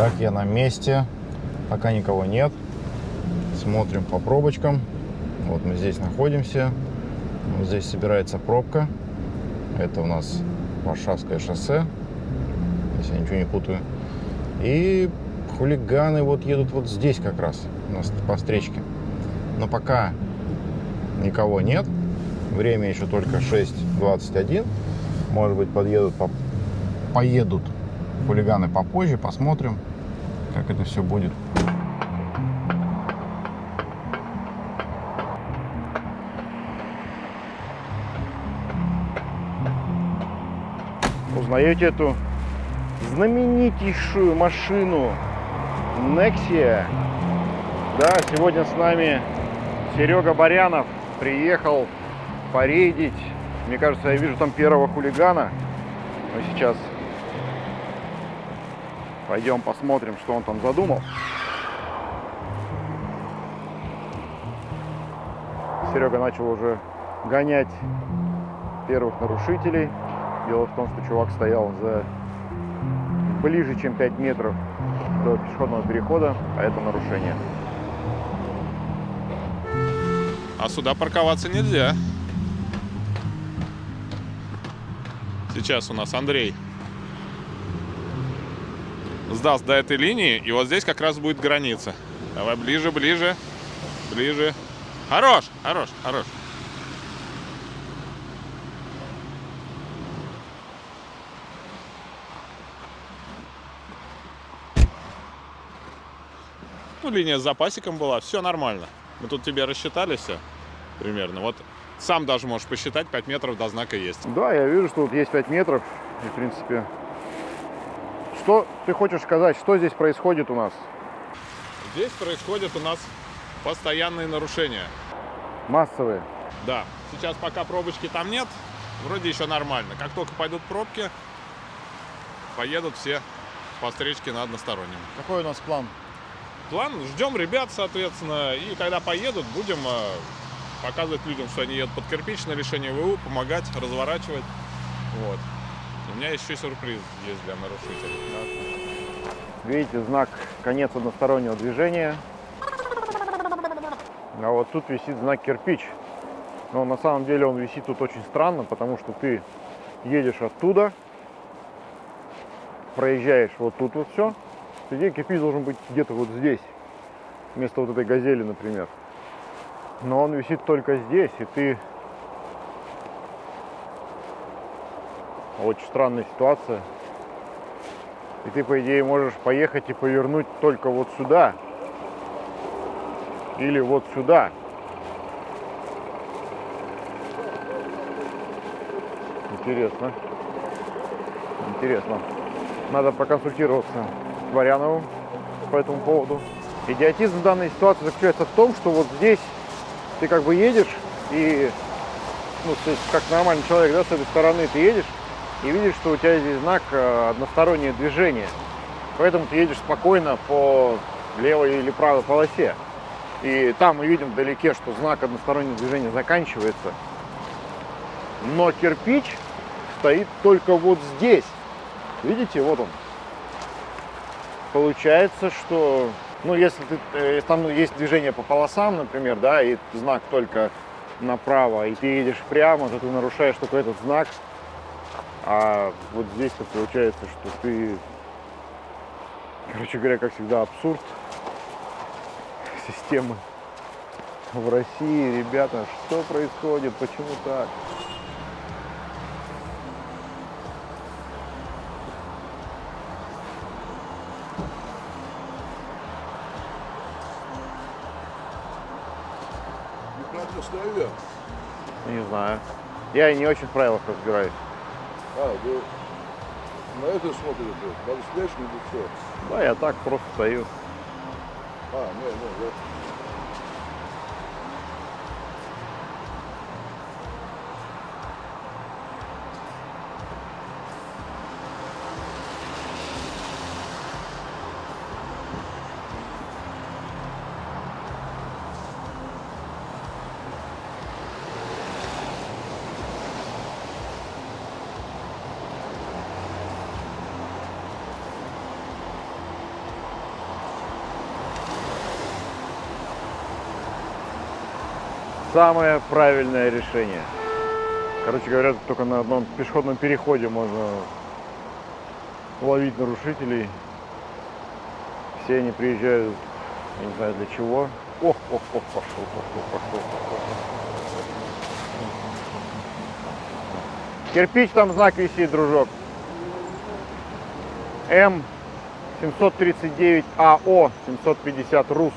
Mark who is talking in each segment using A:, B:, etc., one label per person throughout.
A: Так, я на месте. Пока никого нет. Смотрим по пробочкам. Вот мы здесь находимся. Вот здесь собирается пробка. Это у нас Варшавское шоссе, если я ничего не путаю. И хулиганы вот едут вот здесь как раз, у нас по встречке. Но пока никого нет. Время еще только 6:21. Может быть, поедут хулиганы попозже. Посмотрим, как это все будет. Узнаете эту знаменитейшую машину Nexia? Да, сегодня с нами Серега Барянов приехал порейдить. Мне кажется, я вижу там первого хулигана. Мы сейчас пойдем посмотрим, что он там задумал. Серега начал уже гонять первых нарушителей. Дело в том, что чувак стоял за ближе, чем 5 метров до пешеходного перехода, а это нарушение.
B: А сюда парковаться нельзя. Сейчас у нас Андрей сдаст до этой линии, и вот здесь как раз будет граница. Давай ближе, ближе, ближе. Хорош, хорош, хорош. Ну, линия с запасиком была, все нормально. Мы тут тебе рассчитали все примерно. Вот сам даже можешь посчитать, 5 метров до знака есть.
A: Да, я вижу, что тут есть 5 метров. И, в принципе, что ты хочешь сказать, что здесь происходит у нас?
B: Здесь происходят у нас постоянные нарушения.
A: Массовые.
B: Да, сейчас пока пробочки там нет, вроде еще нормально. Как только пойдут пробки, поедут все по встречке на одностороннем.
A: Какой у нас план?
B: План, ждем ребят, соответственно, и когда поедут, будем показывать людям, что они едут под кирпич на решение ВУ, помогать, разворачивать. Вот. У меня еще сюрприз есть для нарушителей.
A: Видите, знак «Конец одностороннего движения». А вот тут висит знак «Кирпич». Но на самом деле он висит тут очень странно, потому что ты едешь оттуда, проезжаешь вот тут вот все. По идее, кирпич должен быть где-то вот здесь, вместо вот этой газели, например. Но он висит только здесь, и ты... Очень странная ситуация. И ты, по идее, можешь поехать и повернуть только вот сюда. Или вот сюда. Интересно. Интересно. Надо проконсультироваться с Баряновым по этому поводу. Идиотизм в данной ситуации заключается в том, что вот здесь ты как бы едешь и, ну, то есть как нормальный человек, да, с этой стороны ты едешь и видишь, что у тебя здесь знак одностороннее движение. Поэтому ты едешь спокойно по левой или правой полосе. И там мы видим вдалеке, что знак одностороннего движения заканчивается. Но кирпич стоит только вот здесь. Видите, вот он. Получается, что, ну, если там есть движение по полосам, например, да, и знак только направо, и ты едешь прямо, то ты нарушаешь только этот знак. А вот здесь-то получается, что ты, короче говоря, как всегда, абсурд системы в России. Ребята, что происходит, почему так? Не знаю. Я не очень в правилах разбираюсь.
C: Вы на это смотрите? Надо встречный или все?
A: Да, я так просто стою.
C: Я...
D: самое правильное решение. Короче говоря, только на одном пешеходном переходе можно ловить нарушителей. Все они приезжают, я не знаю для чего. Ох, пошел. Кирпич, там знак висит, дружок. М739 АО 750 РУС.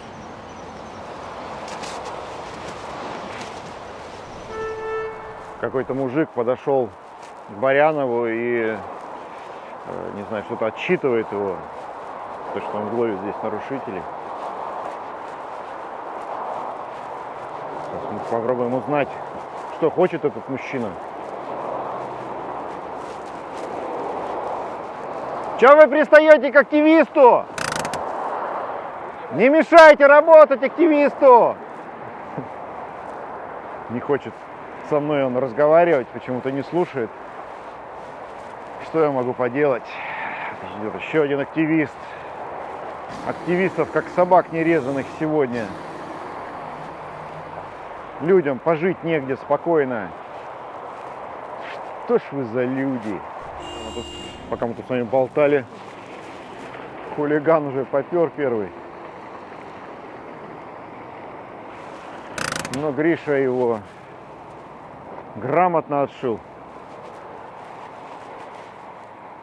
D: Какой-то мужик подошел к Барянову и, не знаю, что-то отчитывает его, то, что он ловит здесь нарушителей. Сейчас мы попробуем узнать, что хочет этот мужчина. Чего вы пристаете к активисту? Не мешайте работать активисту! Не хочет со мной он разговаривать, почему-то не слушает. Что я могу поделать? Идет еще один активист. Активистов, как собак нерезанных сегодня. Людям пожить негде спокойно. Что ж вы за люди? Пока мы тут с вами болтали, хулиган уже попер первый. Но Гриша его грамотно отшил.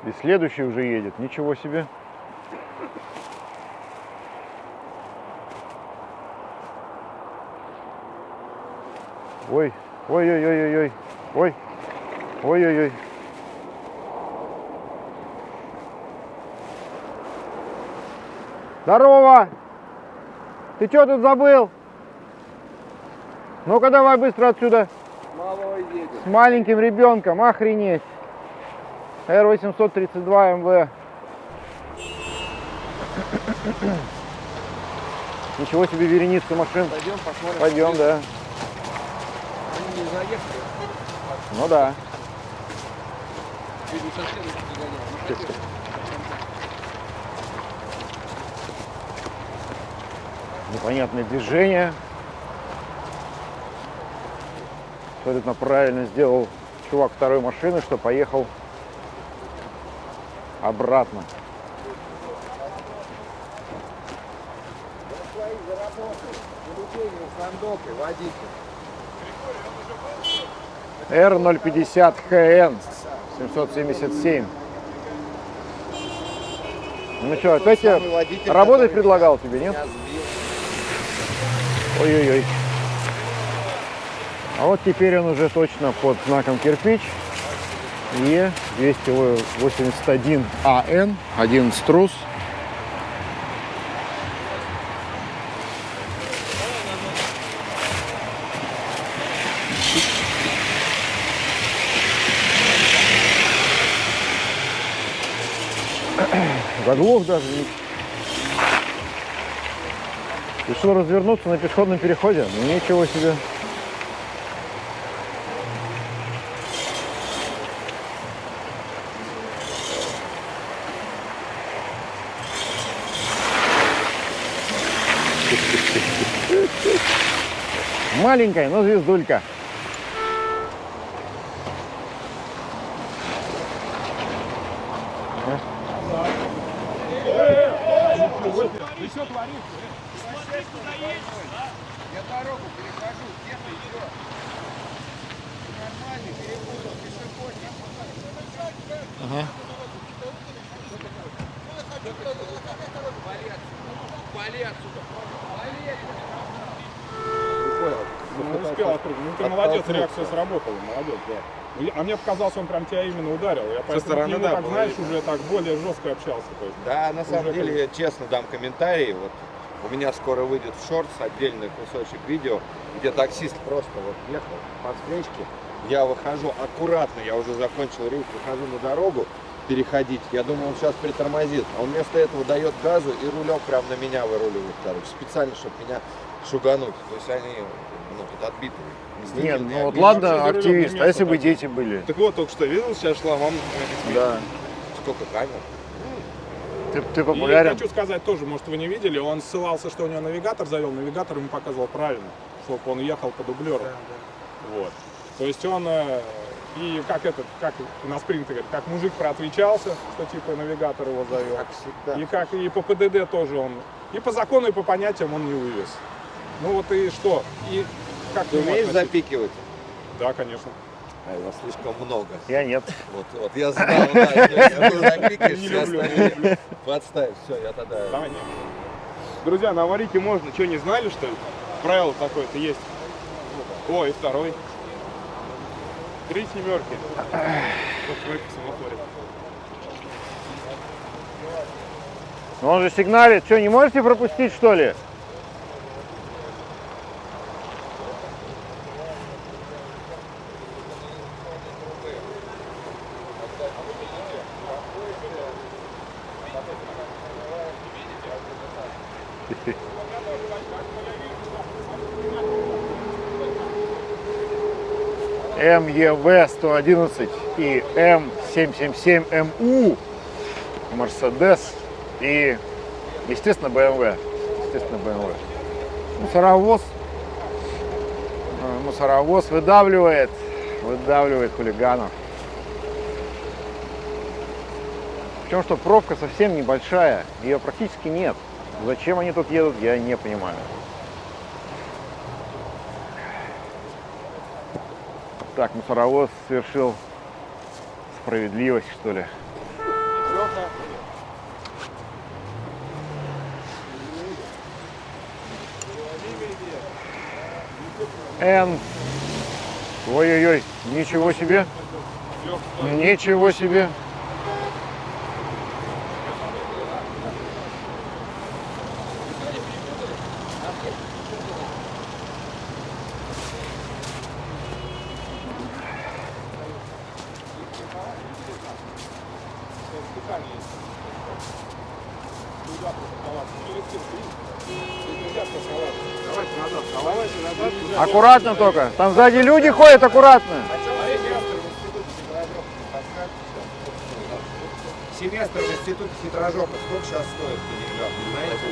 D: И следующий уже едет. Ничего себе. Ой, ой-ой-ой-ой-ой. Ой, ой-ой-ой. Здорово! Ты что тут забыл? Ну-ка давай быстро отсюда.
C: Малого едет.
D: С маленьким ребенком, охренеть. Р-832 МВ. Ничего себе вереница машин.
C: Пойдем посмотрим.
D: Пойдем, да.
C: Они не заехали.
D: Ну да.
C: Видно, соседи пригоняют.
D: Непонятное движение. Абсолютно правильно сделал чувак второй машины, что поехал обратно. Р-050 ХН 777. Ну что, опять я работать предлагал тебе, нет? Ой-ой-ой. А вот теперь он уже точно под знаком кирпич. Е281 АН, 11 РУС. Заглох даже. Решил развернуться на пешеходном переходе. Ну, ничего себе. Маленькая, но звездулька.
B: Ты что творишь?
C: Смотри, куда едешь, да? Я дорогу перехожу, где-то идет. Нормальный перепутал, пешеходник.
D: Ага.
C: Вали отсюда.
B: Не успел отпрыгнуть. Ну ты молодец, реакция сработала, молодец, да. А мне показалось, он прям тебя именно ударил. Я поэтому к нему, так, знаешь, уже так более жестко общался. То есть,
E: Да, на самом
B: уже
E: деле, я честно дам комментарий. Вот у меня скоро выйдет в шортс отдельный кусочек видео, где таксист просто вот ехал по встречке. Я выхожу аккуратно, я уже закончил рейс, выхожу на дорогу переходить. Я думаю, он сейчас притормозит. А он вместо этого дает газу и рулем прям на меня выруливает, короче. Специально, чтобы меня шугануть. То есть они тут отбитые.
D: Нет, ну вот
B: Ну,
D: ладно,
B: вообще за рулем
D: активист,
B: не
D: а если
B: место
D: бы
B: так.
D: дети были?
E: Так вот, только что видел, сейчас шлагом.
D: Да.
E: Сколько камер?
D: Ты
B: И
D: популярен?
B: хочу сказать тоже, может, вы не видели, он ссылался, что у него навигатор завел, навигатор ему показывал правильно, чтобы он ехал по дублеру. Вот. То есть он, и как на спринтере, как мужик проотвечался, что типа навигатор его завел. И по ПДД тоже он, и по закону, и по понятиям он не вывез. Ну вот и что? И как
E: Ты умеешь запикивать?
B: Да, конечно.
E: А его слишком много.
D: Я нет.
E: Вот я знал, да, ты запикаешь,
B: Не
E: все
B: люблю, не
E: остальные.
B: люблю.
E: Подставь, все, я тогда...
B: Давай, нет. Друзья, на аварийке можно, что, не знали, что ли? Правило такое-то есть. О, и второй. 3 семерки. Вот человек по семафоре.
D: Но он же сигналит. Что, не можете пропустить, что ли? МЕВ-111 и М777МУ, Мерседес и, естественно, БМВ. Мусоровоз выдавливает хулиганов. Причем, что пробка совсем небольшая, ее практически нет. Зачем они тут едут, я не понимаю. Так, мусоровоз совершил справедливость, что ли. Н. Ой-ой-ой, ничего себе. Ничего себе. Аккуратно только. Там сзади люди ходят, аккуратно.
E: Семестр в институте хитрожопа. Сколько сейчас стоит Ленинград, не знаете?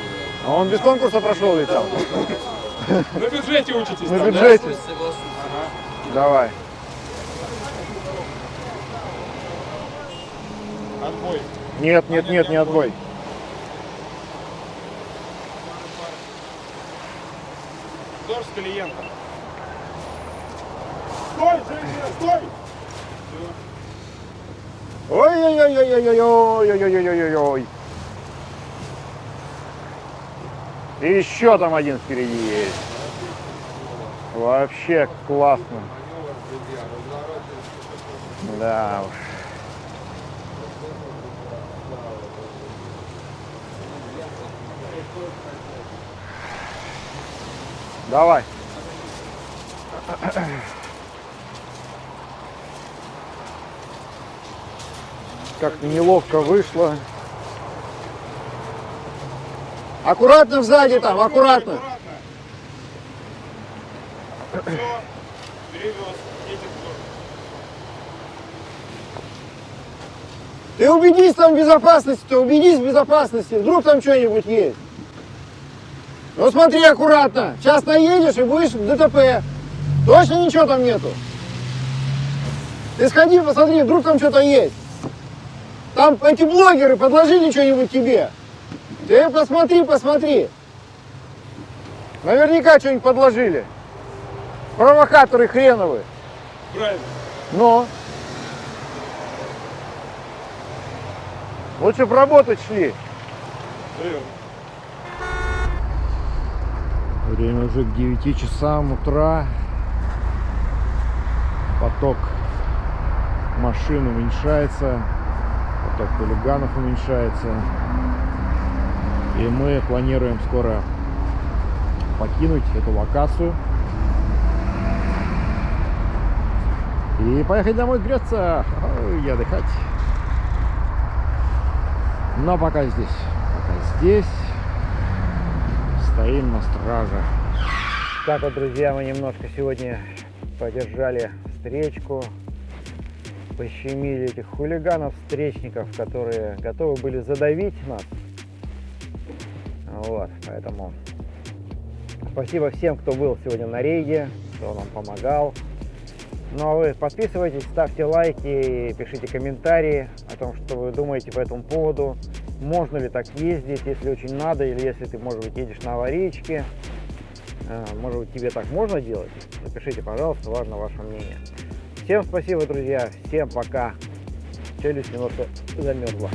D: А он без конкурса прошел ведь там.
B: На бюджете учитесь.
D: На бюджете. Давай.
B: Отбой.
D: Нет, не отбой.
B: Вздор с клиентом. Стой, женщина, стой!
D: Ой-ой-ой-ой-ой-ой-ой-ой-ой-ой-ой. И еще там один впереди есть. Вообще классно. Да уж. Давай. Как-то неловко вышло. Аккуратно сзади там, аккуратно.
B: Все, перевез, едет вдоль.
D: Ты убедись там в безопасности, убедись в безопасности. Вдруг там что-нибудь есть. Ну смотри аккуратно. Сейчас наедешь и будешь в ДТП. Точно ничего там нету. Ты сходи, посмотри, вдруг там что-то есть. Там эти блогеры подложили что-нибудь тебе. Ты посмотри. Наверняка что-нибудь подложили. Провокаторы хреновые.
B: Правильно.
D: Но. Лучше бы работать шли. Время уже к 9 часам утра. Поток машин уменьшается. Поток хулиганов уменьшается. И мы планируем скоро покинуть эту локацию. И поехать домой греться и отдыхать. Но пока здесь стоим на страже. Так вот, друзья, мы немножко сегодня подержали встречку, пощемили этих хулиганов, встречников, которые готовы были задавить нас. Вот, поэтому спасибо всем, кто был сегодня на рейде, кто нам помогал. Ну а вы подписывайтесь, ставьте лайки, пишите комментарии о том, что вы думаете по этому поводу. Можно ли так ездить, если очень надо, или если ты, может быть, едешь на аварийке. Может быть, тебе так можно делать? Напишите, пожалуйста, важно ваше мнение. Всем спасибо, друзья, всем пока. Челюсть немножко замерзла.